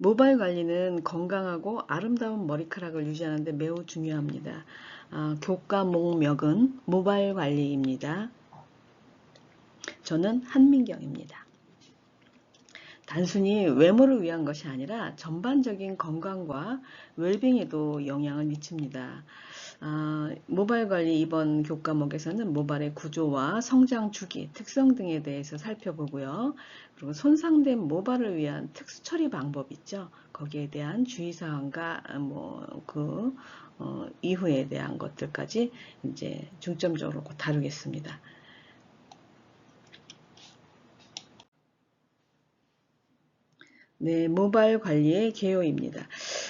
모발 관리는 건강하고 아름다운 머리카락을 유지하는 데 매우 중요합니다. 교과목명은 모발 관리입니다. 저는 한민경입니다. 단순히 외모를 위한 것이 아니라 전반적인 건강과 웰빙에도 영향을 미칩니다. 모발 관리 이번 교과목에서는 모발의 구조와 성장 주기, 특성 등에 대해서 살펴보고요. 그리고 손상된 모발을 위한 특수 처리 방법 있죠. 거기에 대한 주의사항과 이후에 대한 것들까지 이제 중점적으로 다루겠습니다. 네, 모발 관리의 개요입니다.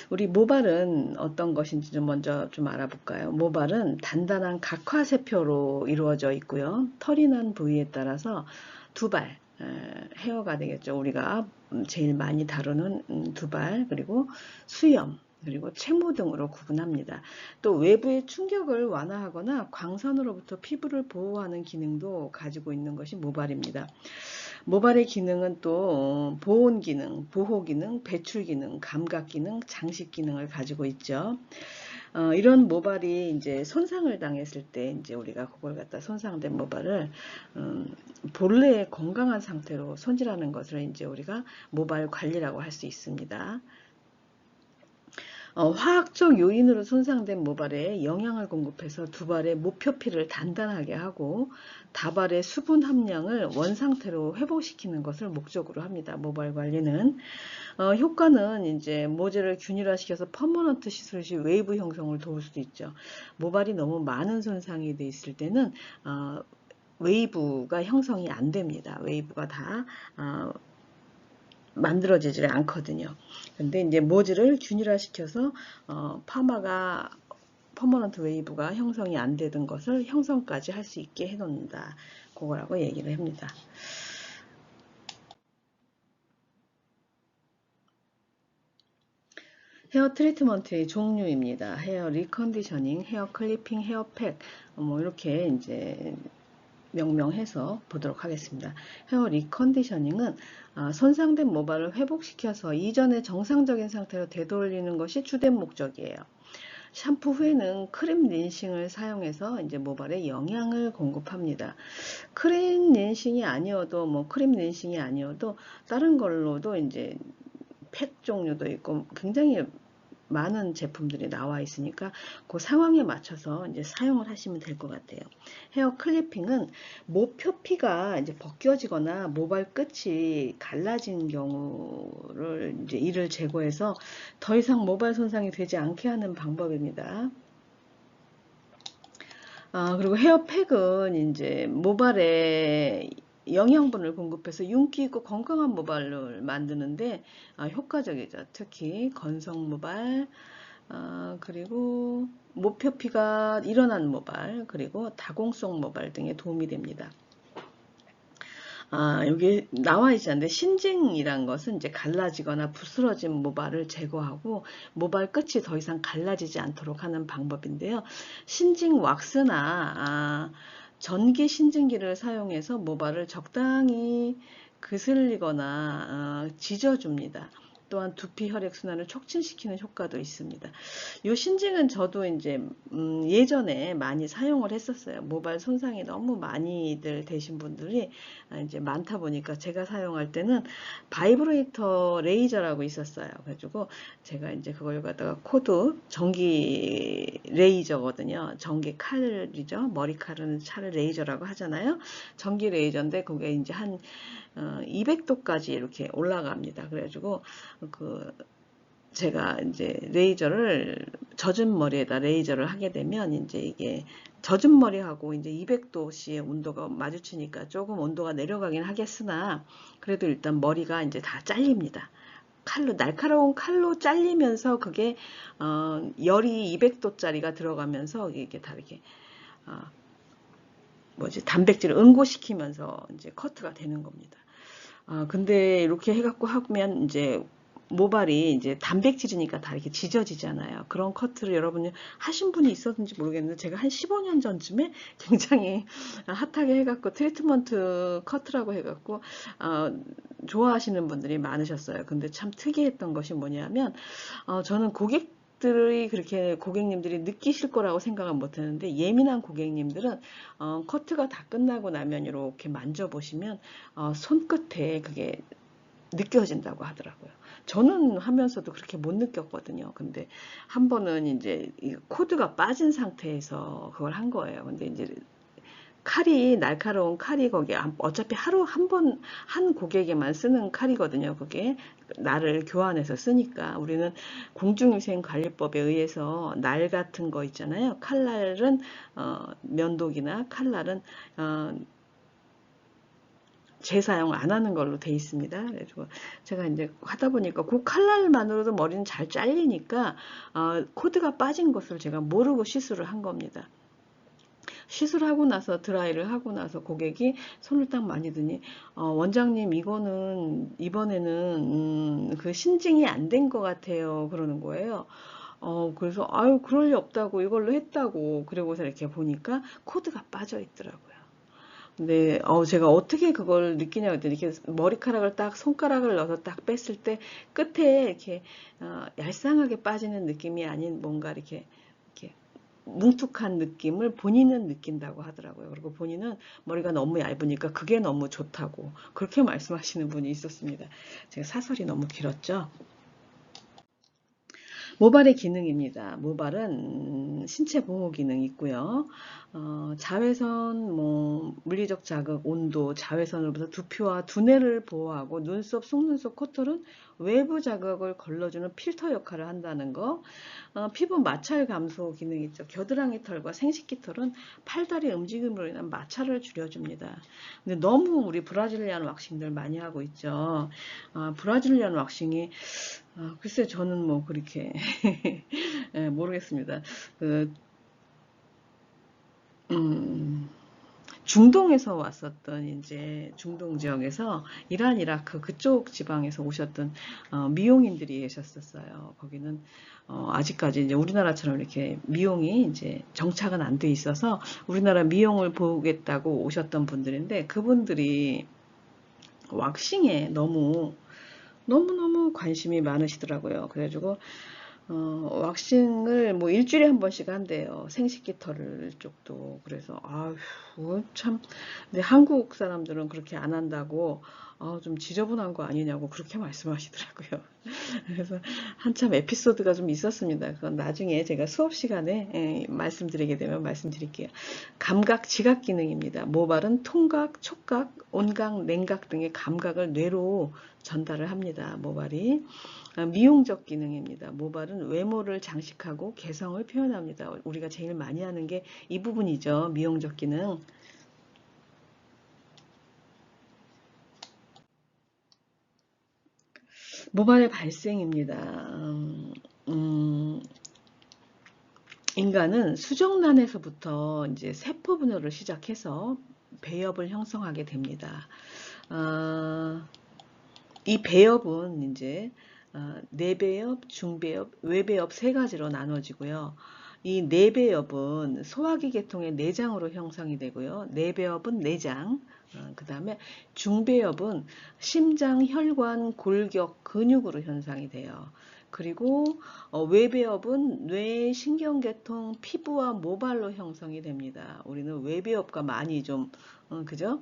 우리 모발은 어떤 것인지 먼저 좀 알아볼까요? 모발은 단단한 각화세포로 이루어져 있고요. 털이 난 부위에 따라서 두발, 헤어가 되겠죠. 우리가 제일 많이 다루는 두발, 그리고 수염, 그리고 채모 등으로 구분합니다. 또 외부의 충격을 완화하거나 광선으로부터 피부를 보호하는 기능도 가지고 있는 것이 모발입니다. 모발의 기능은 또 보온 기능, 보호 기능, 배출 기능, 감각 기능, 장식 기능을 가지고 있죠. 이런 모발이 이제 손상을 당했을 때 이제 우리가 그걸 갖다 손상된 모발을 본래의 건강한 상태로 손질하는 것을 이제 우리가 모발 관리라고 할 수 있습니다. 화학적 요인으로 손상된 모발에 영양을 공급해서 두발의 모표피를 단단하게 하고 다발의 수분 함량을 원상태로 회복시키는 것을 목적으로 합니다. 모발 관리는 효과는 이제 모재를 균일화시켜서 퍼머넌트 시술 시 웨이브 형성을 도울 수도 있죠. 모발이 너무 많은 손상이 돼 있을 때는 웨이브가 형성이 안 됩니다. 웨이브가 다 만들어지질 않거든요. 근데 이제 모질을 균일화시켜서 파마가 퍼머넌트 웨이브가 형성이 안 되던 것을 형성까지 할 수 있게 해놓는다. 그거라고 얘기를 합니다. 헤어 트리트먼트의 종류입니다. 헤어 리컨디셔닝, 헤어 클리핑, 헤어팩 이렇게 이제 명명해서 보도록 하겠습니다. 헤어 리컨디셔닝은 손상된 모발을 회복시켜서 이전의 정상적인 상태로 되돌리는 것이 주된 목적이에요. 샴푸 후에는 크림 린싱을 사용해서 이제 모발에 영양을 공급합니다. 크림 린싱이 아니어도 크림 린싱이 아니어도 다른 걸로도 이제 팩 종류도 있고 굉장히 많은 제품들이 나와 있으니까 그 상황에 맞춰서 이제 사용을 하시면 될 것 같아요. 헤어 클리핑은 모표피가 이제 벗겨지거나 모발 끝이 갈라진 경우를 이제 이를 제거해서 더 이상 모발 손상이 되지 않게 하는 방법입니다. 그리고 헤어팩은 이제 모발에 영양분을 공급해서 윤기 있고 건강한 모발을 만드는데 효과적이죠. 특히 건성 모발, 그리고 모표피가 일어난 모발, 그리고 다공성 모발 등에 도움이 됩니다. 여기 나와 있지 않는데 신징이란 것은 이제 갈라지거나 부스러진 모발을 제거하고 모발 끝이 더 이상 갈라지지 않도록 하는 방법인데요. 신징 왁스나 전기 신증기를 사용해서 모발을 적당히 그슬리거나 지져줍니다. 또한 두피 혈액순환을 촉진시키는 효과도 있습니다. 이 신징은 저도 이제 예전에 많이 사용을 했었어요. 모발 손상이 너무 많이들 되신 분들이 이제 많다 보니까 제가 사용할 때는 바이브레이터 레이저라고 있었어요. 그래가지고 제가 이제 그걸 갖다가 코드 전기 레이저거든요. 전기 칼이죠. 머리칼은 차를 레이저라고 하잖아요. 전기 레이저인데 그게 이제 한 200도까지 이렇게 올라갑니다. 그래가지고 제가 이제 레이저를 젖은 머리에다 레이저를 하게 되면 이제 이게 젖은 머리하고 이제 200도씨의 온도가 마주치니까 조금 온도가 내려가긴 하겠으나 그래도 일단 머리가 이제 다 잘립니다. 칼로 날카로운 칼로 잘리면서 그게 열이 200도짜리가 들어가면서 이게 다 이렇게 단백질을 응고시키면서 이제 커트가 되는 겁니다. 근데 이렇게 해갖고 하면 이제 모발이 이제 단백질이니까 다 이렇게 지져지잖아요. 그런 커트를 여러분이 하신 분이 있었는지 모르겠는데 제가 한 15년 전쯤에 굉장히 핫하게 해갖고 트리트먼트 커트라고 해갖고 좋아하시는 분들이 많으셨어요. 근데 참 특이했던 것이 뭐냐면 저는 고객들이 그렇게 고객님들이 느끼실 거라고 생각은 못했는데 예민한 고객님들은 커트가 다 끝나고 나면 이렇게 만져보시면 손끝에 그게 느껴진다고 하더라고요. 저는 하면서도 그렇게 못 느꼈거든요. 근데 한 번은 이제 이 코드가 빠진 상태에서 그걸 한 거예요. 근데 이제 칼이 날카로운 칼이 거기 어차피 하루 한 번 한 고객에만 쓰는 칼이거든요. 그게 날을 교환해서 쓰니까 우리는 공중위생관리법에 의해서 날 같은 거 있잖아요. 칼날은 면도기나 칼날은 어, 재사용 안 하는 걸로 돼 있습니다. 그래서 제가 이제 하다 보니까 그 칼날만으로도 머리는 잘 잘리니까 코드가 빠진 것을 제가 모르고 시술을 한 겁니다. 시술하고 나서 드라이를 하고 나서 고객이 손을 딱 만지더니 원장님 이거는 이번에는 그 신증이 안 된 것 같아요 그러는 거예요. 그래서 아유 그럴 리 없다고 이걸로 했다고 그러고서 이렇게 보니까 코드가 빠져 있더라고요. 근데 제가 어떻게 그걸 느끼냐고 했더니 이렇게 머리카락을 딱 손가락을 넣어서 딱 뺐을 때 끝에 이렇게 얄쌍하게 빠지는 느낌이 아닌 뭔가 이렇게 뭉툭한 느낌을 본인은 느낀다고 하더라고요. 그리고 본인은 머리가 너무 얇으니까 그게 너무 좋다고 그렇게 말씀하시는 분이 있었습니다. 제가 사설이 너무 길었죠. 모발의 기능입니다. 모발은 신체 보호 기능이 있고요. 자외선, 물리적 자극, 온도, 자외선으로부터 두피와 두뇌를 보호하고 눈썹, 속눈썹, 코털은 외부 자극을 걸러주는 필터 역할을 한다는 거. 피부 마찰 감소 기능이 있죠. 겨드랑이 털과 생식기 털은 팔다리 움직임으로 인한 마찰을 줄여줍니다. 근데 너무 우리 브라질리안 왁싱들 많이 하고 있죠. 브라질리안 왁싱이 글쎄 저는 뭐 그렇게 예, 모르겠습니다. 그, 음, 중동에서 왔었던 이제 중동 지역에서 이란, 이라크 그쪽 지방에서 오셨던 미용인들이 계셨었어요. 거기는 아직까지 이제 우리나라처럼 이렇게 미용이 이제 정착은 안 돼 있어서 우리나라 미용을 보겠다고 오셨던 분들인데 그분들이 왁싱에 너무너무 관심이 많으시더라고요. 그래가지고 왁싱을 뭐 일주일에 한 번씩 한대요. 생식기 털을 쪽도. 그래서 아휴 참. 근데 한국 사람들은 그렇게 안 한다고 좀 지저분한 거 아니냐고 그렇게 말씀하시더라고요. 그래서 한참 에피소드가 좀 있었습니다. 그건 나중에 제가 수업 시간에 말씀드리게 되면 말씀드릴게요. 감각, 지각 기능입니다. 모발은 통각, 촉각, 온각, 냉각 등의 감각을 뇌로 전달을 합니다. 모발이. 미용적 기능입니다. 모발은 외모를 장식하고 개성을 표현합니다. 우리가 제일 많이 하는 게 이 부분이죠. 미용적 기능. 모발의 발생입니다. 음, 인간은 수정란에서부터 이제 세포 분열을 시작해서 배엽을 형성하게 됩니다. 이 배엽은 이제 내배엽, 중배엽, 외배엽 세 가지로 나눠지고요. 이 내배엽은 소화기 계통의 내장으로 형성이 되고요. 내배엽은 내장, 그 다음에 중배엽은 심장, 혈관, 골격, 근육으로 형성이 돼요. 그리고 외배엽은 뇌, 신경계통, 피부와 모발로 형성이 됩니다. 우리는 외배엽과 많이 좀 그죠?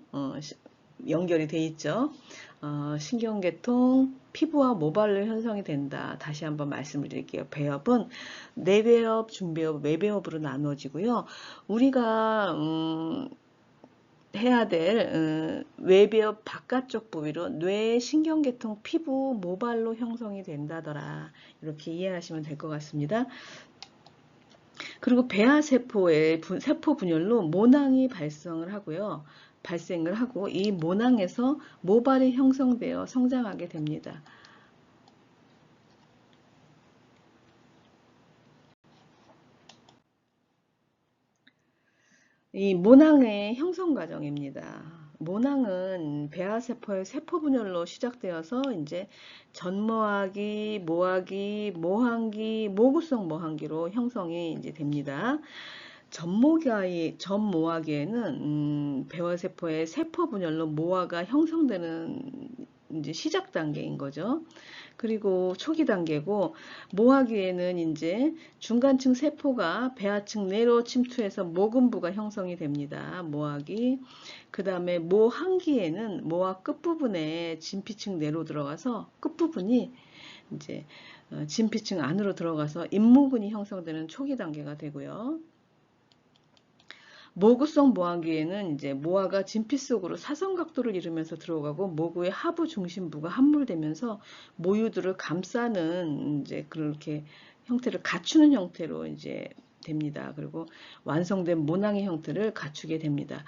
연결이 돼 있죠. 신경계통, 피부와 모발로 형성이 된다. 다시 한번 말씀을 드릴게요. 배엽은 내배엽, 중배엽, 외배엽으로 나눠지고요. 우리가 해야 될 외배엽 바깥쪽 부위로 뇌, 신경계통, 피부, 모발로 형성이 된다더라. 이렇게 이해하시면 될 것 같습니다. 그리고 배아세포의 세포 분열로 모낭이 발생을 하고 이 모낭에서 모발이 형성되어 성장하게 됩니다. 이 모낭의 형성 과정입니다. 모낭은 배아세포의 세포 분열로 시작되어서 이제 전모화기, 모화기, 모항기, 모구성 모항기로 형성이 이제 됩니다. 전모화기에는 배아세포의 세포 분열로 모화가 형성되는 이제 시작 단계인 거죠. 그리고 초기 단계고, 모화기에는 이제 중간층 세포가 배아층 내로 침투해서 모근부가 형성이 됩니다. 모화기. 그 다음에 모항기에는 모화 끝부분에 진피층 내로 들어가서 끝부분이 이제 진피층 안으로 들어가서 잇모근이 형성되는 초기 단계가 되고요. 모구성 모화기에는 이제 모화가 진피 속으로 사선각도를 이루면서 들어가고 모구의 하부 중심부가 함몰되면서 모유들을 감싸는 이제 그렇게 형태를 갖추는 형태로 이제 됩니다. 그리고 완성된 모낭의 형태를 갖추게 됩니다.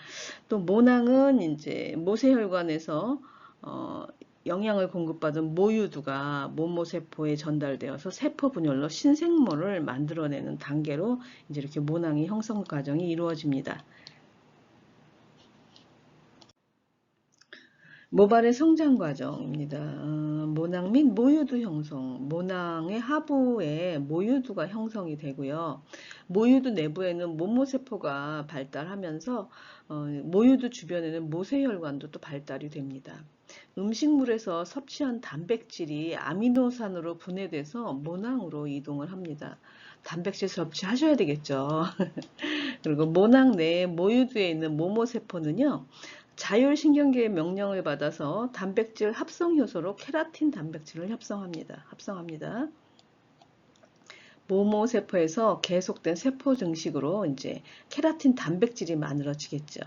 또 모낭은 이제 모세혈관에서 영양을 공급받은 모유두가 모모세포에 전달되어서 세포 분열로 신생모를 만들어내는 단계로 이제 이렇게 모낭의 형성 과정이 이루어집니다. 모발의 성장 과정입니다. 모낭 및 모유두 형성. 모낭의 하부에 모유두가 형성이 되고요. 모유두 내부에는 모모세포가 발달하면서 모유두 주변에는 모세혈관도 또 발달이 됩니다. 음식물에서 섭취한 단백질이 아미노산으로 분해돼서 모낭으로 이동을 합니다. 단백질 섭취하셔야 되겠죠. 그리고 모낭 내에 모유두에 있는 모모세포는요, 자율신경계의 명령을 받아서 단백질 합성 효소로 케라틴 단백질을 합성합니다. 모모세포에서 계속된 세포 증식으로 이제 케라틴 단백질이 만들어지겠죠.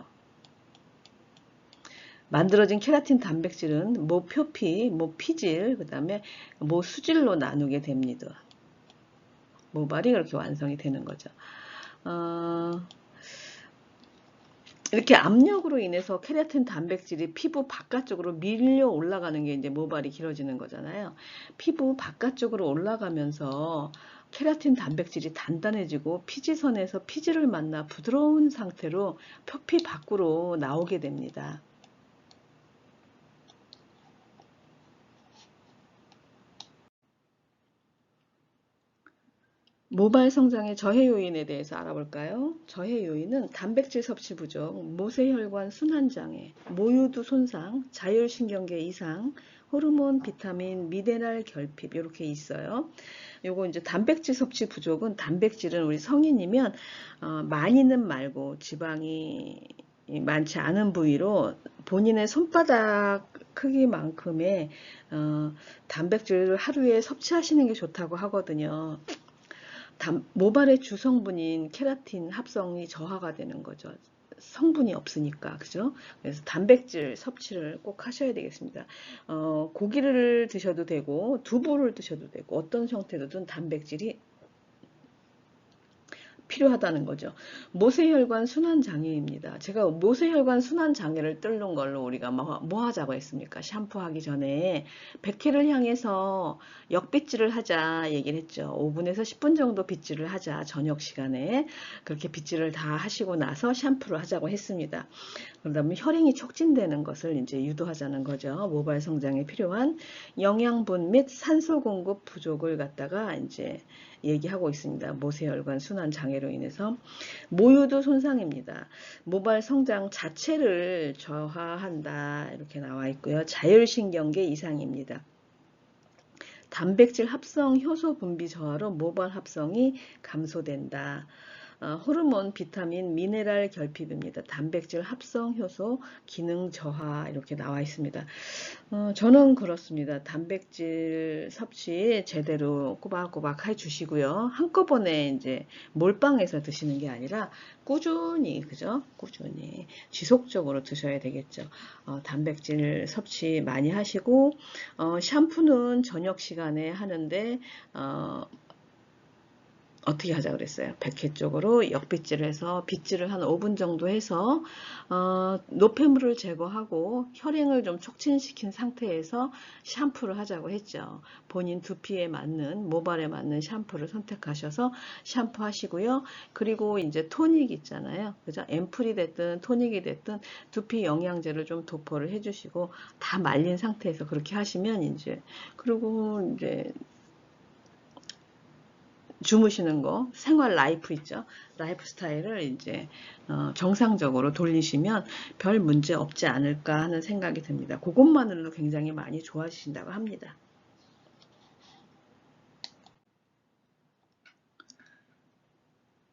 만들어진 케라틴 단백질은 모표피, 모피질, 그 다음에 모수질로 나누게 됩니다. 모발이 그렇게 완성이 되는 거죠. 이렇게 압력으로 인해서 케라틴 단백질이 피부 바깥쪽으로 밀려 올라가는 게 이제 모발이 길어지는 거잖아요. 피부 바깥쪽으로 올라가면서 케라틴 단백질이 단단해지고 피지선에서 피지를 만나 부드러운 상태로 표피 밖으로 나오게 됩니다. 모발 성장의 저해 요인에 대해서 알아볼까요? 저해 요인은 단백질 섭취 부족, 모세혈관 순환 장애, 모유두 손상, 자율신경계 이상, 호르몬, 비타민, 미네랄 결핍 이렇게 있어요. 요거 이제 단백질 섭취 부족은 단백질은 우리 성인이면 많이는 말고 지방이 많지 않은 부위로 본인의 손바닥 크기만큼의 단백질을 하루에 섭취하시는 게 좋다고 하거든요. 모발의 주성분인 케라틴 합성이 저하가 되는 거죠. 성분이 없으니까, 그죠? 그래서 단백질 섭취를 꼭 하셔야 되겠습니다. 고기를 드셔도 되고, 두부를 드셔도 되고, 어떤 형태로든 단백질이 필요하다는 거죠. 모세혈관 순환 장애입니다. 제가 모세혈관 순환 장애를 뚫는 걸로 우리가 뭐 하자고 했습니까? 샴푸하기 전에 100회를 향해서 역빗질을 하자 얘기를 했죠. 5분에서 10분 정도 빗질을 하자, 저녁 시간에. 그렇게 빗질을 다 하시고 나서 샴푸를 하자고 했습니다. 그러면 혈행이 촉진되는 것을 이제 유도하자는 거죠. 모발 성장에 필요한 영양분 및 산소 공급 부족을 갖다가 이제 얘기하고 있습니다. 모세혈관 순환 장애로 인해서. 모유두 손상입니다. 모발 성장 자체를 저하한다 이렇게 나와 있고요. 자율신경계 이상입니다. 단백질 합성 효소 분비 저하로 모발 합성이 감소된다. 호르몬, 비타민, 미네랄 결핍입니다. 단백질 합성 효소 기능 저하 이렇게 나와 있습니다. 저는 그렇습니다. 단백질 섭취 제대로 꼬박꼬박 해주시고요. 한꺼번에 이제 몰빵해서 드시는 게 아니라 꾸준히, 그죠? 꾸준히 지속적으로 드셔야 되겠죠. 단백질 섭취 많이 하시고 샴푸는 저녁 시간에 하는데 어떻게 하자 그랬어요? 100회 쪽으로 역빗질을 해서 빗질을 한 5분 정도 해서 노폐물을 제거하고 혈행을 좀 촉진시킨 상태에서 샴푸를 하자고 했죠. 본인 두피에 맞는, 모발에 맞는 샴푸를 선택하셔서 샴푸 하시고요. 그리고 이제 토닉 있잖아요. 그죠? 앰플이 됐든 토닉이 됐든 두피 영양제를 좀 도포를 해주시고 다 말린 상태에서 그렇게 하시면 이제, 그리고 이제 주무시는 거, 생활 라이프 있죠. 라이프 스타일을 이제 정상적으로 돌리시면 별 문제 없지 않을까 하는 생각이 듭니다. 그것만으로도 굉장히 많이 좋아지신다고 합니다.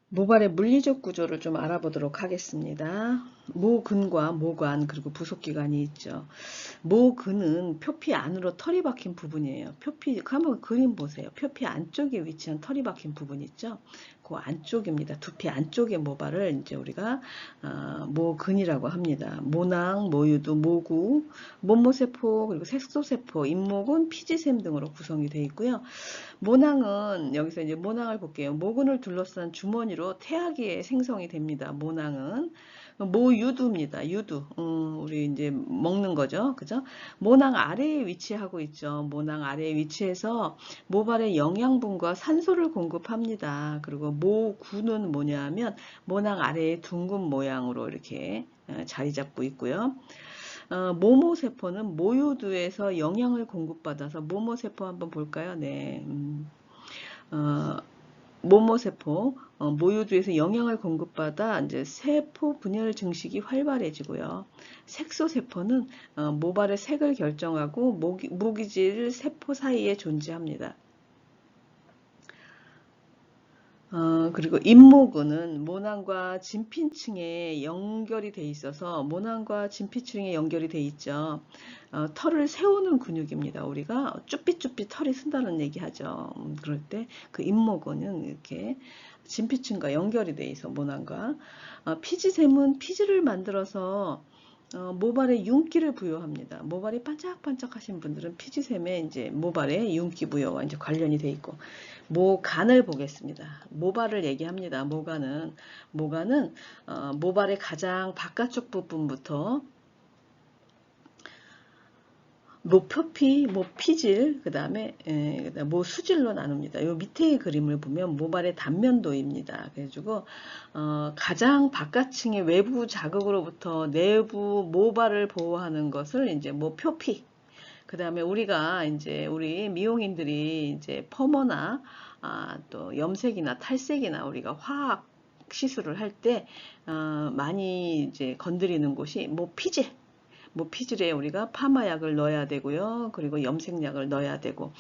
모발의 물리적 구조를 좀 알아보도록 하겠습니다. 모근과 모관 그리고 부속기관이 있죠. 모근은 표피 안으로 털이 박힌 부분이에요. 표피 한번 그림 보세요. 표피 안쪽에 위치한 털이 박힌 부분 있죠. 그 안쪽입니다. 두피 안쪽의 모발을 이제 우리가 모근이라고 합니다. 모낭, 모유두, 모구, 몸모세포 그리고 색소세포, 잇목은 피지샘 등으로 구성이 되어 있고요. 모낭은 여기서 이제 모낭을 볼게요. 모근을 둘러싼 주머니로 태아기에 생성이 됩니다. 모낭은 모유두입니다. 유두. 우리 이제 먹는 거죠. 그죠? 모낭 아래에 위치하고 있죠. 모낭 아래에 위치해서 모발에 영양분과 산소를 공급합니다. 그리고 모구는 뭐냐면 모낭 아래에 둥근 모양으로 이렇게 자리 잡고 있고요. 모모세포는 모유두에서 영양을 공급받아서 모모세포 한번 볼까요? 네. 모모세포 모유두에서 영양을 공급받아 이제 세포 분열 증식이 활발해지고요. 색소세포는 모발의 색을 결정하고 무기질 세포 사이에 존재합니다. 그리고 잇모근은 모낭과 진피층에 연결이 돼 있어서 모낭과 진피층에 연결이 돼 있죠. 털을 세우는 근육입니다. 우리가 쭈삣쭈삣 털이 쓴다는 얘기 하죠. 그럴 때 그 잇모근은 이렇게 진피층과 연결이 돼 있어 모낭과 피지샘은 피지를 만들어서 모발에 윤기를 부여합니다. 모발이 반짝반짝하신 분들은 피지샘에 이제 모발에 윤기 부여와 이제 관련이 돼 있고 모간을 보겠습니다. 모발을 얘기합니다. 모간은 모발의 가장 바깥쪽 부분부터 모표피, 모피질, 그 다음에 모수질로 나눕니다. 요 밑에 그림을 보면 모발의 단면도입니다. 그래가지고 가장 바깥층의 외부 자극으로부터 내부 모발을 보호하는 것을 이제 모표피. 그 다음에 우리가 이제 우리 미용인들이 이제 펌어나 또 염색이나 탈색이나 우리가 화학 시술을 할 때 많이 이제 건드리는 곳이 모피질. 모피질에 우리가 파마약을 넣어야 되고요. 그리고 염색약을 넣어야 되고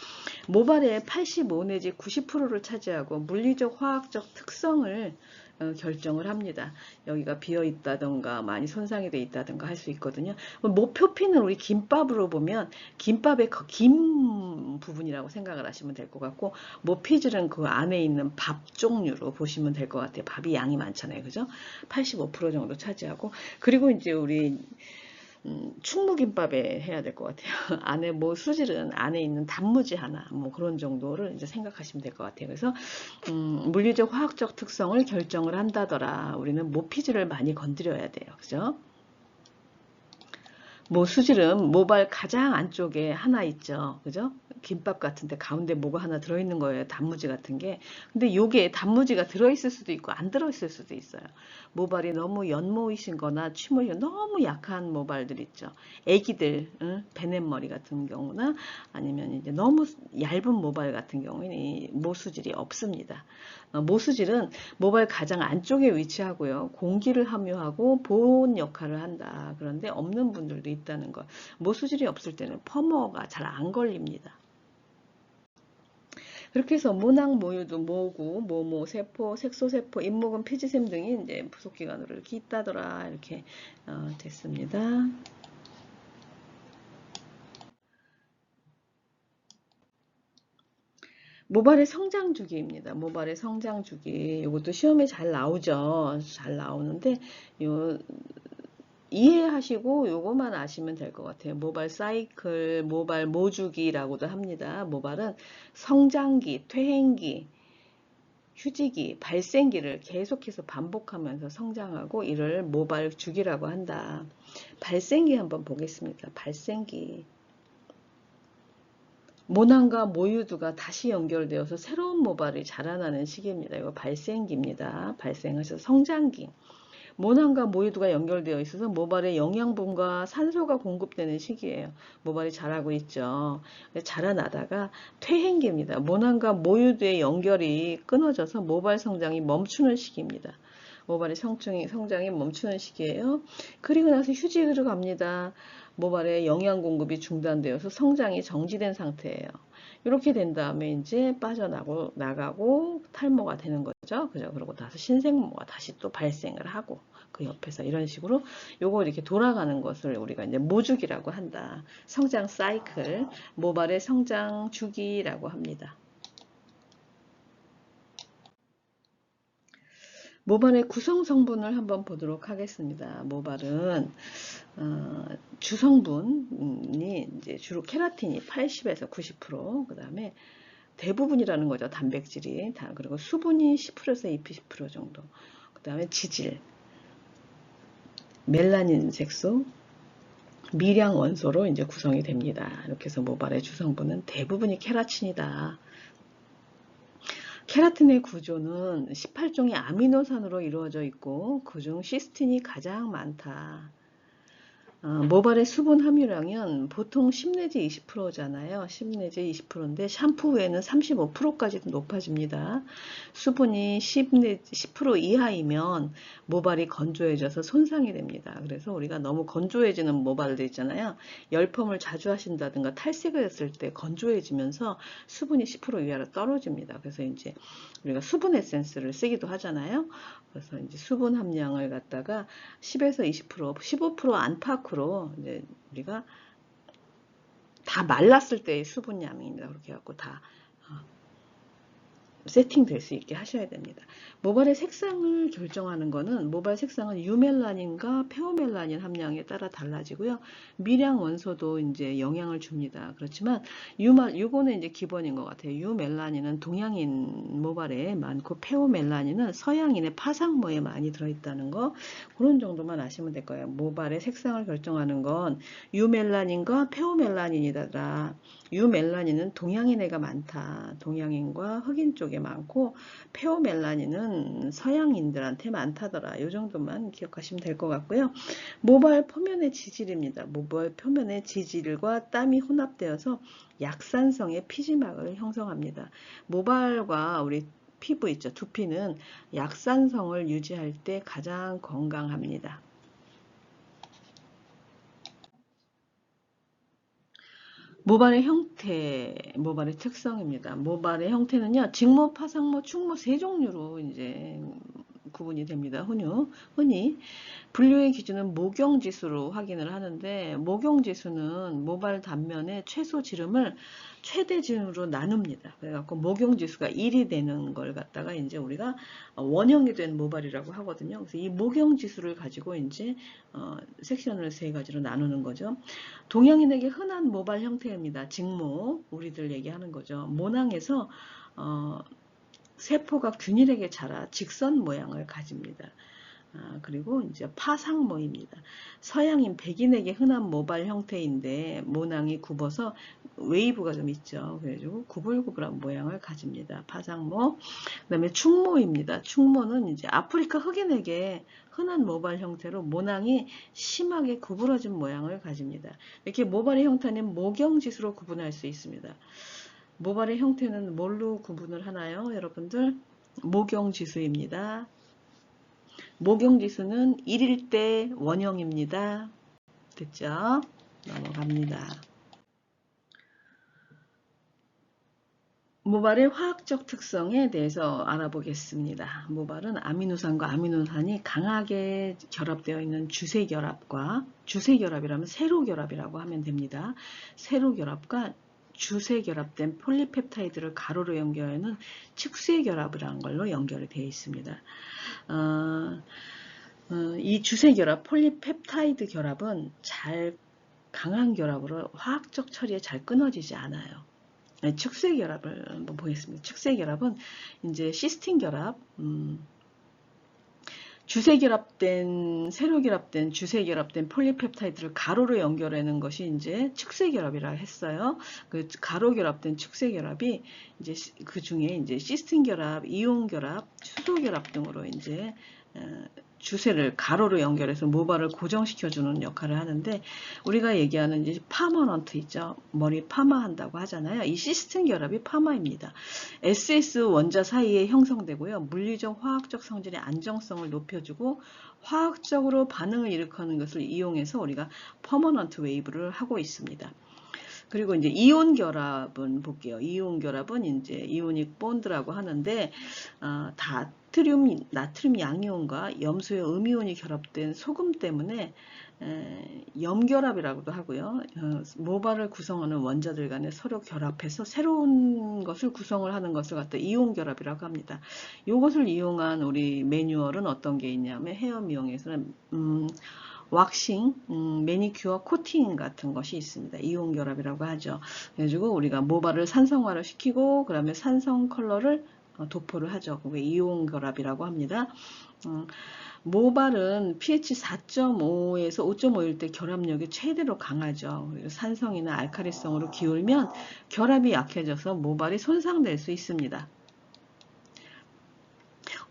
모발의 85 내지 90%를 차지하고 물리적 화학적 특성을 결정을 합니다. 여기가 비어 있다던가 많이 손상이 돼 있다던가 할 수 있거든요. 모표피는 우리 김밥으로 보면 김밥의 그 김 부분이라고 생각을 하시면 될 것 같고 모피질은 그 안에 있는 밥 종류로 보시면 될 것 같아요. 밥이 양이 많잖아요. 그죠? 85% 정도 차지하고 그리고 이제 우리 충무김밥에 해야 될 것 같아요. 안에 뭐 수질은 안에 있는 단무지 하나 뭐 그런 정도를 이제 생각하시면 될 것 같아요. 그래서 물리적 화학적 특성을 결정을 한다더라. 우리는 모피질을 많이 건드려야 돼요. 그죠? 수질은 모발 가장 안쪽에 하나 있죠. 그죠? 김밥 같은데 가운데 뭐가 하나 들어있는 거예요. 단무지 같은 게. 근데 요게 단무지가 들어있을 수도 있고 안 들어있을 수도 있어요. 모발이 너무 연모이신 거나 취모이 너무 약한 모발들 있죠. 애기들, 베넷머리 같은 경우나 아니면 이제 너무 얇은 모발 같은 경우에는 모수질이 없습니다. 모수질은 모발 가장 안쪽에 위치하고요. 공기를 함유하고 보온 역할을 한다. 그런데 없는 분들도 있다는 것. 모수질이 없을 때는 펌어가 잘 안 걸립니다. 그렇게 해서 모낭, 모유두, 모구, 모모, 세포, 색소세포, 잇목은 피지샘 등이 이제 부속기관으로 이렇게 있다더라 이렇게 됐습니다. 모발의 성장 주기입니다. 모발의 성장 주기. 이것도 시험에 잘 나오죠. 잘 나오는데 요 이해하시고 요것만 아시면 될 것 같아요. 모발 사이클, 모발 모주기라고도 합니다. 모발은 성장기, 퇴행기, 휴지기, 발생기를 계속해서 반복하면서 성장하고 이를 모발 주기라고 한다. 발생기 한번 보겠습니다. 발생기. 모낭과 모유두가 다시 연결되어서 새로운 모발이 자라나는 시기입니다. 이거 발생기입니다. 발생해서 성장기. 모낭과 모유두가 연결되어 있어서 모발에 영양분과 산소가 공급되는 시기예요. 모발이 자라고 있죠. 자라나다가 퇴행기입니다. 모낭과 모유두의 연결이 끊어져서 모발 성장이 멈추는 시기입니다. 모발의 성장이 멈추는 시기예요. 그리고 나서 휴직으로 갑니다. 모발의 영양 공급이 중단되어서 성장이 정지된 상태예요. 이렇게 된 다음에 이제 나가고 탈모가 되는 거죠. 그죠? 그러고 나서 신생모가 다시 또 발생을 하고 그 옆에서 이런 식으로 요거 이렇게 돌아가는 것을 우리가 이제 모주기라고 한다. 성장 사이클, 모발의 성장 주기라고 합니다. 모발의 구성 성분을 한번 보도록 하겠습니다. 모발은 주성분이 이제 주로 케라틴이 80에서 90%, 그 다음에 대부분이라는 거죠. 단백질이 그리고 수분이 10%에서 20% 정도, 그 다음에 지질, 멜라닌 색소, 미량 원소로 이제 구성이 됩니다. 이렇게 해서 모발의 주성분은 대부분이 케라틴이다. 케라틴의 구조는 18종의 아미노산으로 이루어져 있고 그중 시스틴이 가장 많다. 모발의 수분 함유량은 보통 10 내지 20%잖아요. 10 내지 20%인데 샴푸 후에는 35%까지도 높아집니다. 수분이 10 내지 10% 이하이면 모발이 건조해져서 손상이 됩니다. 그래서 우리가 너무 건조해지는 모발들 있잖아요. 열펌을 자주 하신다든가 탈색을 했을 때 건조해지면서 수분이 10% 이하로 떨어집니다. 그래서 이제 우리가 수분 에센스를 쓰기도 하잖아요. 그래서 이제 수분 함량을 갖다가 10에서 20%, 15% 안팎으로 이제 우리가 다 말랐을 때의 수분량입니다. 그렇게 해갖고 다 세팅될 수 있게 하셔야 됩니다. 모발의 색상을 결정하는 거는 모발 색상은 유멜라닌과 페오멜라닌 함량에 따라 달라지고요. 미량 원소도 이제 영향을 줍니다. 그렇지만 요거는 이제 기본인 것 같아요. 유멜라닌은 동양인 모발에 많고 페오멜라닌은 서양인의 파상모에 많이 들어있다는 거, 그런 정도만 아시면 될 거예요. 모발의 색상을 결정하는 건 유멜라닌과 페오멜라닌이다. 유멜라닌은 동양인애가 많다. 동양인과 흑인 쪽에 많고 페오멜라닌은 서양인들한테 많다더라. 이 정도만 기억하시면 될 것 같고요. 모발 표면의 지질입니다. 모발 표면의 지질과 땀이 혼합되어서 약산성의 피지막을 형성합니다. 모발과 우리 피부 있죠. 두피는 약산성을 유지할 때 가장 건강합니다. 모발의 형태, 모발의 특성입니다. 모발의 형태는요, 직모, 파상모, 충모 세 종류로 이제 구분이 됩니다. 흔히 분류의 기준은 모경지수로 확인을 하는데, 모경지수는 모발 단면의 최소 지름을 최대 지름으로 나눕니다. 그래갖고 모경지수가 1이 되는 걸 갖다가 이제 우리가 원형이 된 모발이라고 하거든요. 그래서 이 모경지수를 가지고 이제 섹션을 세 가지로 나누는 거죠. 동양인에게 흔한 모발 형태입니다. 직모, 우리들 얘기하는 거죠. 모낭에서 세포가 균일하게 자라 직선 모양을 가집니다. 그리고 이제 파상모입니다. 서양인 백인에게 흔한 모발 형태인데 모낭이 굽어서 웨이브가 좀 있죠. 그래가지고 구불구불한 모양을 가집니다. 파상모. 그다음에 충모입니다. 충모는 이제 아프리카 흑인에게 흔한 모발 형태로 모낭이 심하게 구부러진 모양을 가집니다. 이렇게 모발의 형태는 모경지수로 구분할 수 있습니다. 모발의 형태는 뭘로 구분을 하나요? 여러분들, 모경지수입니다. 모경지수는 1일 때 원형입니다. 됐죠? 넘어갑니다. 모발의 화학적 특성에 대해서 알아보겠습니다. 모발은 아미노산과 아미노산이 강하게 결합되어 있는 주세결합이라면 세로결합이라고 하면 됩니다. 세로결합과 주세결합된 폴리펩타이드를 가로로 연결하는 측세결합이라는 걸로 연결이 되어 있습니다. 이 주세결합, 폴리펩타이드 결합은 강한 결합으로 화학적 처리에 잘 끊어지지 않아요. 측세결합을 한번 보겠습니다. 측세결합은 이제 시스틴 결합, 세로 결합된 주세결합된 폴리펩타이드를 가로로 연결하는 것이 이제 측세결합이라 했어요. 그 가로 결합된 측세결합이 이제 그 중에 이제 시스틴 결합, 이온 결합, 수소 결합 등으로 이제 주세를 가로로 연결해서 모발을 고정시켜주는 역할을 하는데, 우리가 얘기하는 이제 파머넌트 있죠. 머리 파마한다고 하잖아요. 이 시스틴 결합이 파마입니다. SS 원자 사이에 형성되고요. 물리적, 화학적 성질의 안정성을 높여주고 화학적으로 반응을 일으키는 것을 이용해서 우리가 퍼머넌트 웨이브를 하고 있습니다. 그리고 이제 이온 결합은 볼게요. 이온 결합은 이제 이오닉 본드라고 하는데, 나트륨, 양이온과 염소의 음이온이 결합된 소금 때문에 염결합이라고도 하고요. 모발을 구성하는 원자들 간에 서로 결합해서 새로운 것을 구성을 하는 것을 갖다 이온 결합이라고 합니다. 이것을 이용한 우리 매뉴얼은 어떤 게 있냐면, 헤어 미용에서는 왁싱, 매니큐어, 코팅 같은 것이 있습니다. 이온 결합이라고 하죠. 그래가지고 우리가 모발을 산성화를 시키고, 그 다음에 산성 컬러를 도포를 하죠. 그게 이온 결합이라고 합니다. 모발은 pH 4.5에서 5.5일 때 결합력이 최대로 강하죠. 산성이나 알칼리성으로 기울면 결합이 약해져서 모발이 손상될 수 있습니다.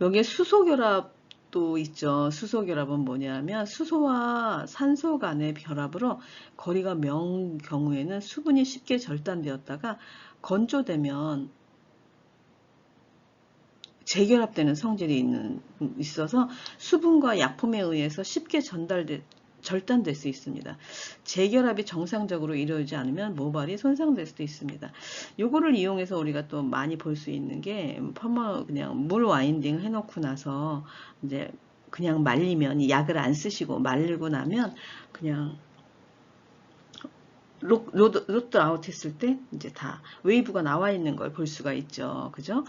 여기에 수소결합 또 있죠. 수소결합은 뭐냐면, 수소와 산소 간의 결합으로 거리가 먼 경우에는 수분이 쉽게 절단되었다가 건조되면 재결합되는 성질이 있어서 수분과 약품에 의해서 쉽게 절단될 수 있습니다. 재결합이 정상적으로 이루어지지 않으면 모발이 손상될 수도 있습니다. 요거를 이용해서 우리가 또 많이 볼 수 있는 게, 그냥 물 와인딩 해놓고 나서 이제 그냥 말리면, 약을 안 쓰시고 말리고 나면 그냥 로드 아웃 했을 때 이제 다 웨이브가 나와 있는 걸 볼 수가 있죠. 그죠?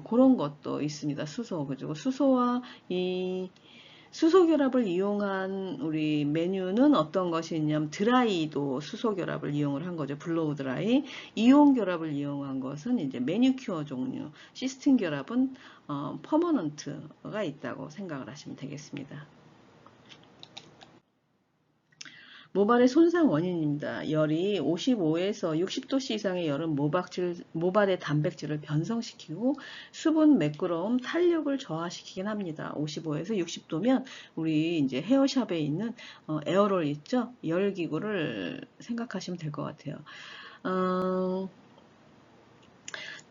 그런 것도 있습니다. 그리고 수소와 이 수소 결합을 이용한 우리 메뉴는 어떤 것이 있냐면, 드라이도 수소 결합을 이용을 한 거죠. 블로우 드라이. 이온 결합을 이용한 것은 이제 매니큐어 종류. 시스틴 결합은 퍼머넌트가 있다고 생각을 하시면 되겠습니다. 모발의 손상 원인입니다. 열이 55에서 60도씨 이상의 열은 모발의 단백질을 변성시키고 수분, 매끄러움, 탄력을 저하시키긴 합니다. 55에서 60도면 우리 이제 헤어샵에 있는 에어롤 있죠? 열기구를 생각하시면 될 것 같아요.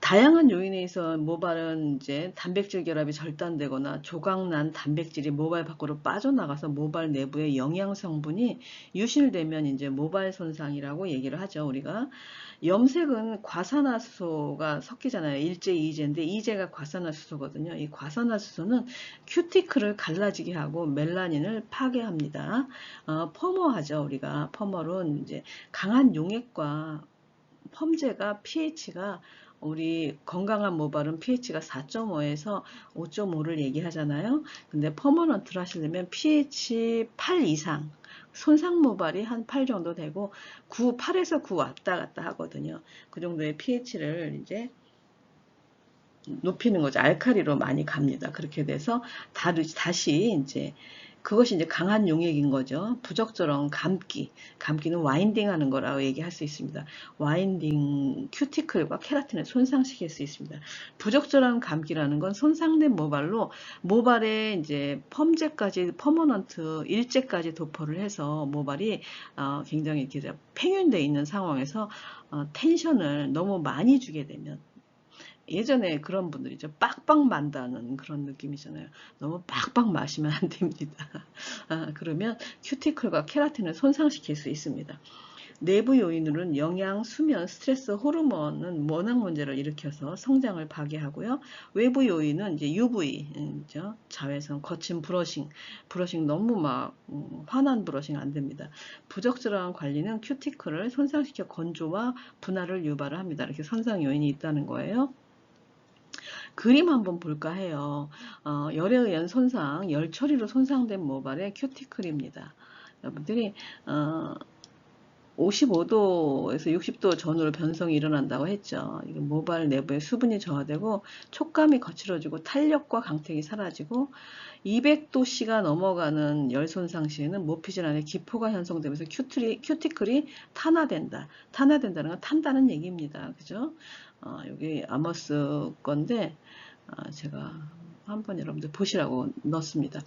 다양한 요인에 의해서 모발은 이제 단백질 결합이 절단되거나 조각난 단백질이 모발 밖으로 빠져나가서 모발 내부의 영양 성분이 유실되면 이제 모발 손상이라고 얘기를 하죠. 우리가 염색은 과산화수소가 섞이잖아요. 일제, 이제인데 이제가 과산화수소거든요. 이 과산화수소는 큐티클을 갈라지게 하고 멜라닌을 파괴합니다. 펌어하죠. 우리가 펌어는 이제 강한 용액과 펌제가 pH가, 우리 건강한 모발은 pH가 4.5에서 5.5를 얘기하잖아요. 근데 퍼머넌트를 하시려면 pH 8 이상, 손상 모발이 한 8 정도 되고 8에서 9 왔다 갔다 하거든요. 그 정도의 pH를 이제 높이는 거죠. 알칼리로 많이 갑니다. 그렇게 돼서 다시 이제 그것이 이제 강한 용액인 거죠. 부적절한 감기는 와인딩 하는 거라고 얘기할 수 있습니다. 와인딩 큐티클과 케라틴을 손상시킬 수 있습니다. 부적절한 감기라는 건 손상된 모발에 이제 퍼머넌트 일제까지 도포를 해서 모발이 굉장히 이렇게 팽윤되어 있는 상황에서 텐션을 너무 많이 주게 되면, 예전에 그런 분들이죠. 빡빡 만다는 그런 느낌이잖아요. 너무 빡빡 마시면 안 됩니다. 그러면 큐티클과 케라틴을 손상시킬 수 있습니다. 내부 요인으로는 영양, 수면, 스트레스, 호르몬은 원학 문제를 일으켜서 성장을 파괴하고요. 외부 요인은 이제 UV, 자외선, 거친 브러싱 너무 막 환한 브러싱 안 됩니다. 부적절한 관리는 큐티클을 손상시켜 건조와 분할을 유발을 합니다. 이렇게 손상 요인이 있다는 거예요. 그림 한번 볼까 해요. 열에 의한 손상, 열 처리로 손상된 모발의 큐티클입니다. 여러분들이 55도에서 60도 전후로 변성이 일어난다고 했죠. 이게 모발 내부에 수분이 저하되고 촉감이 거칠어지고 탄력과 강택이 사라지고 200도씨가 넘어가는 열 손상 시에는 모피질 안에 기포가 형성되면서 큐티클이 탄화된다. 탄화된다는 건 탄다는 얘기입니다. 그죠? 여기 아머스 건데 제가 한번 여러분들 보시라고 넣습니다.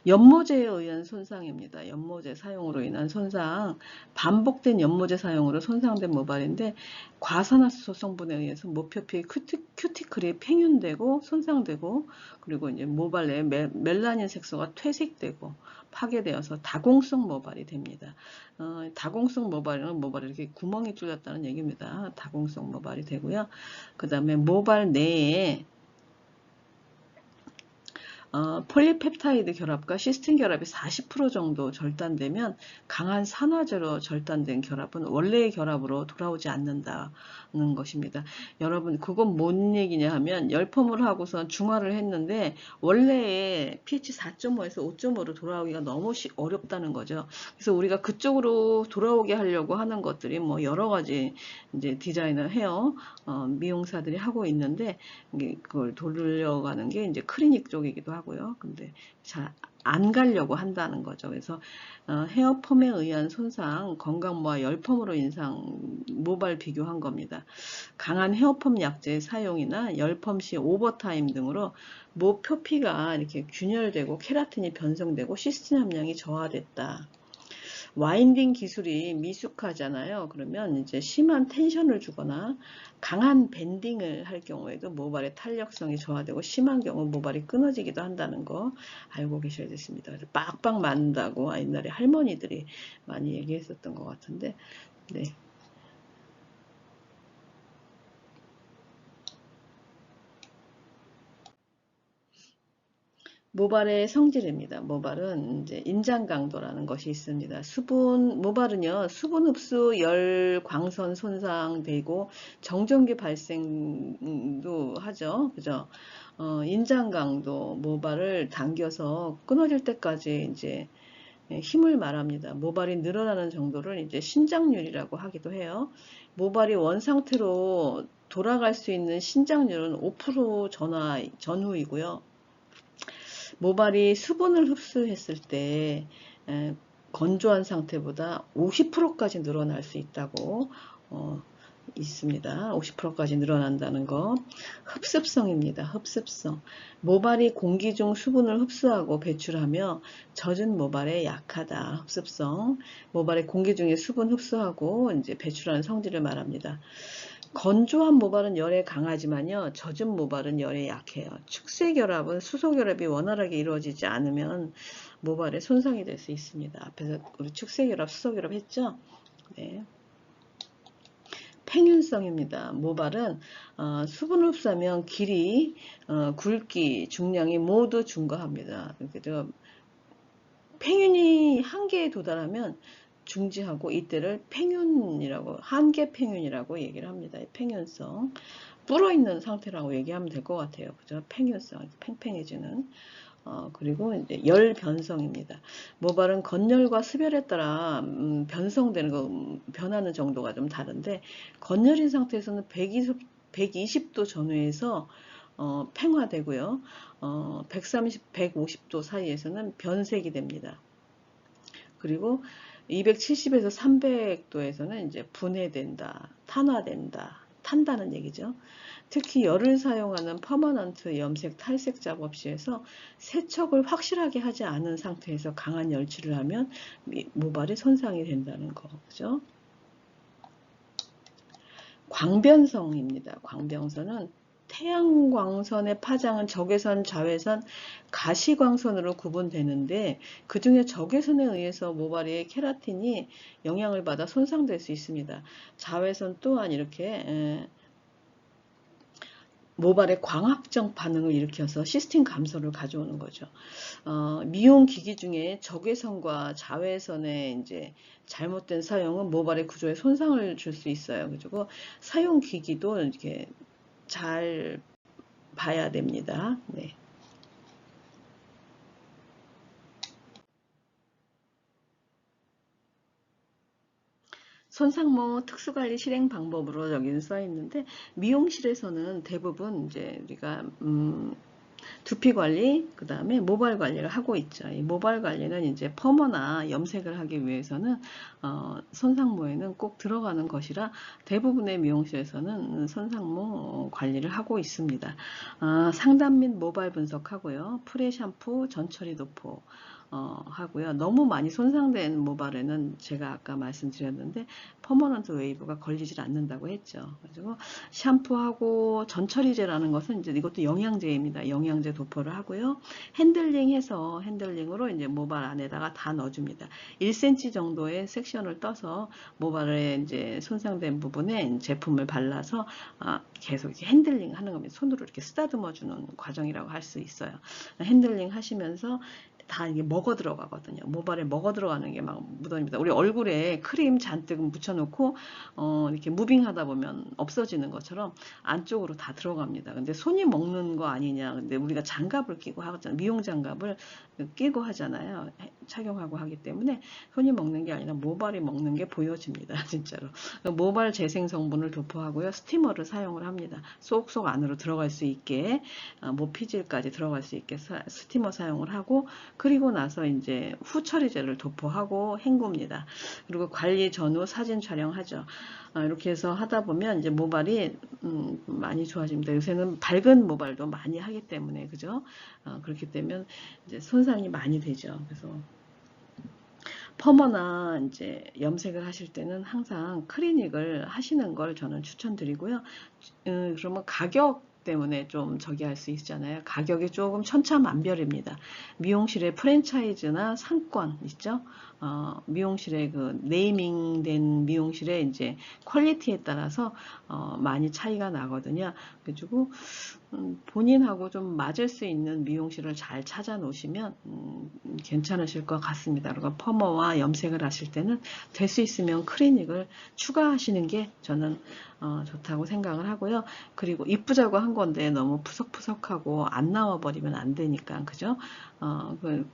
연모제에 의한 손상입니다. 연모제 사용으로 인한 손상, 반복된 연모제 사용으로 손상된 모발인데 과산화수소 성분에 의해서 모표피 큐티클이 팽윤되고 손상되고 그리고 이제 모발 내 멜라닌 색소가 퇴색되고 파괴되어서 다공성 모발이 됩니다. 다공성 모발은 모발이 이렇게 구멍이 뚫렸다는 얘기입니다. 다공성 모발이 되고요. 그 다음에 모발 내에 폴리펩타이드 결합과 시스틴 결합이 40% 정도 절단되면 강한 산화제로 절단된 결합은 원래의 결합으로 돌아오지 않는다는 것입니다. 여러분 그건 뭔 얘기냐 하면 열펌을 하고선 중화를 했는데 원래의 pH 4.5에서 5.5로 돌아오기가 너무 어렵다는 거죠. 그래서 우리가 그쪽으로 돌아오게 하려고 하는 것들이 뭐 여러 가지 이제 디자이너 헤어 미용사들이 하고 있는데 그걸 돌려가는 게 이제 클리닉 쪽이기도 하고 고요. 근데 잘 안 가려고 한다는 거죠. 그래서 헤어펌에 의한 손상, 건강모와 열펌으로 인상 모발 비교한 겁니다. 강한 헤어펌 약제 사용이나 열펌 시 오버타임 등으로 모표피가 이렇게 균열되고 케라틴이 변성되고 시스틴 함량이 저하됐다. 와인딩 기술이 미숙하잖아요. 그러면 이제 심한 텐션을 주거나 강한 밴딩을 할 경우에도 모발의 탄력성이 저하되고 심한 경우 모발이 끊어지기도 한다는 거 알고 계셔야 됐습니다. 그래서 빡빡 맞는다고 옛날에 할머니들이 많이 얘기했었던 것 같은데, 네. 모발의 성질입니다. 모발은 이제 인장 강도라는 것이 있습니다. 모발은요, 수분 흡수, 열, 광선 손상되고 정전기 발생도 하죠. 그죠? 인장 강도, 모발을 당겨서 끊어질 때까지 이제 힘을 말합니다. 모발이 늘어나는 정도를 이제 신장률이라고 하기도 해요. 모발이 원상태로 돌아갈 수 있는 신장률은 5% 전후이고요. 모발이 수분을 흡수했을 때 건조한 상태보다 50%까지 늘어날 수 있다고 있습니다. 50%까지 늘어난다는 거. 흡습성입니다. 흡습성. 모발이 공기 중 수분을 흡수하고 배출하며 젖은 모발에 약하다. 흡습성. 모발이 공기 중에 수분 흡수하고 이제 배출하는 성질을 말합니다. 건조한 모발은 열에 강하지만요. 젖은 모발은 열에 약해요. 축쇄결합은 수소결합이 원활하게 이루어지지 않으면 모발에 손상이 될 수 있습니다. 앞에서 우리 축쇄결합, 수소결합 했죠? 네. 팽윤성입니다. 모발은 수분을 흡수하면 길이, 굵기, 중량이 모두 증가합니다. 팽윤이 한계에 도달하면 중지하고 이때를 팽윤이라고 한계 팽윤이라고 얘기를 합니다. 팽윤성 불어있는 상태라고 얘기하면 될 것 같아요. 그죠? 팽윤성 팽팽해지는 그리고 이제 열 변성입니다. 모발은 건열과 습열에 따라 변성되는 거 변하는 정도가 좀 다른데 건열인 상태에서는 120도 전후에서 팽화되고요. 130, 150도 사이에서는 변색이 됩니다. 그리고 270에서 300도에서는 이제 분해된다, 탄화된다, 탄다는 얘기죠. 특히 열을 사용하는 퍼머넌트 염색 탈색 작업 시에서 세척을 확실하게 하지 않은 상태에서 강한 열칠을 하면 모발이 손상이 된다는 거, 그죠? 광변성입니다. 광변성은 태양광선의 파장은 적외선, 자외선, 가시광선으로 구분되는데 그 중에 적외선에 의해서 모발의 케라틴이 영향을 받아 손상될 수 있습니다. 자외선 또한 이렇게 모발의 광합성 반응을 일으켜서 시스틴 감소를 가져오는 거죠. 미용 기기 중에 적외선과 자외선의 이제 잘못된 사용은 모발의 구조에 손상을 줄 수 있어요. 그리고 사용 기기도 이렇게 잘 봐야 됩니다. 네. 손상모 특수관리 실행 방법으로 여기는 써 있는데 미용실에서는 대부분 이제 우리가 두피 관리, 그 다음에 모발 관리를 하고 있죠. 이 모발 관리는 이제 펌어나 염색을 하기 위해서는 손상모에는 꼭 들어가는 것이라 대부분의 미용실에서는 손상모 관리를 하고 있습니다. 상담 및 모발 분석하고요. 프레 샴푸, 전처리 도포 하고요. 너무 많이 손상된 모발에는 제가 아까 말씀드렸는데 퍼머넌트 웨이브가 걸리질 않는다고 했죠. 그리고 샴푸하고 전처리제라는 것은 이제 이것도 영양제입니다. 영양제 도포를 하고요. 핸들링으로 이제 모발 안에다가 다 넣어줍니다. 1cm 정도의 섹션을 떠서 모발에 이제 손상된 부분에 제품을 발라서 계속 이렇게 핸들링 하는 겁니다. 손으로 이렇게 쓰다듬어 주는 과정이라고 할 수 있어요. 핸들링 하시면서 다 이게 먹어 들어가거든요. 모발에 먹어 들어가는 게 막 묻어집니다. 우리 얼굴에 크림 잔뜩 묻혀놓고 이렇게 무빙하다 보면 없어지는 것처럼 안쪽으로 다 들어갑니다. 근데 손이 먹는 거 아니냐. 근데 우리가 장갑을 끼고 하잖아요. 미용 장갑을 끼고 하잖아요. 착용하고 하기 때문에 손이 먹는 게 아니라 모발이 먹는 게 보여집니다. 진짜로. 모발 재생 성분을 도포하고요. 스티머를 사용을 합니다. 쏙쏙 안으로 들어갈 수 있게 모피질까지 들어갈 수 있게 스티머 사용을 하고 그리고 나서 이제 후처리제를 도포하고 헹굽니다. 그리고 관리 전후 사진 촬영하죠. 이렇게 해서 하다 보면 이제 모발이 많이 좋아집니다. 요새는 밝은 모발도 많이 하기 때문에 그죠? 그렇기 때문에 이제 손상이 많이 되죠. 그래서 펌어나 이제 염색을 하실 때는 항상 클리닉을 하시는 걸 저는 추천드리고요. 그러면 가격 때문에 좀 저기 할 수 있잖아요. 가격이 조금 천차만별입니다. 미용실의 프랜차이즈나 상권 있죠? 미용실의 그 네이밍된 미용실의 이제 퀄리티에 따라서 많이 차이가 나거든요. 그래가지고 본인하고 좀 맞을 수 있는 미용실을 잘 찾아 놓으시면 괜찮으실 것 같습니다. 그리고 펌어와 염색을 하실 때는 될 수 있으면 클리닉을 추가하시는 게 저는 좋다고 생각을 하고요. 그리고 이쁘자고 한 건데 너무 푸석푸석하고 안 나와버리면 안 되니까 그죠?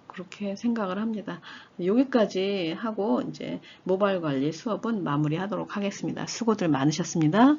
그렇게 생각을 합니다. 여기까지 하고 이제 모발 관리 수업은 마무리하도록 하겠습니다. 수고들 많으셨습니다.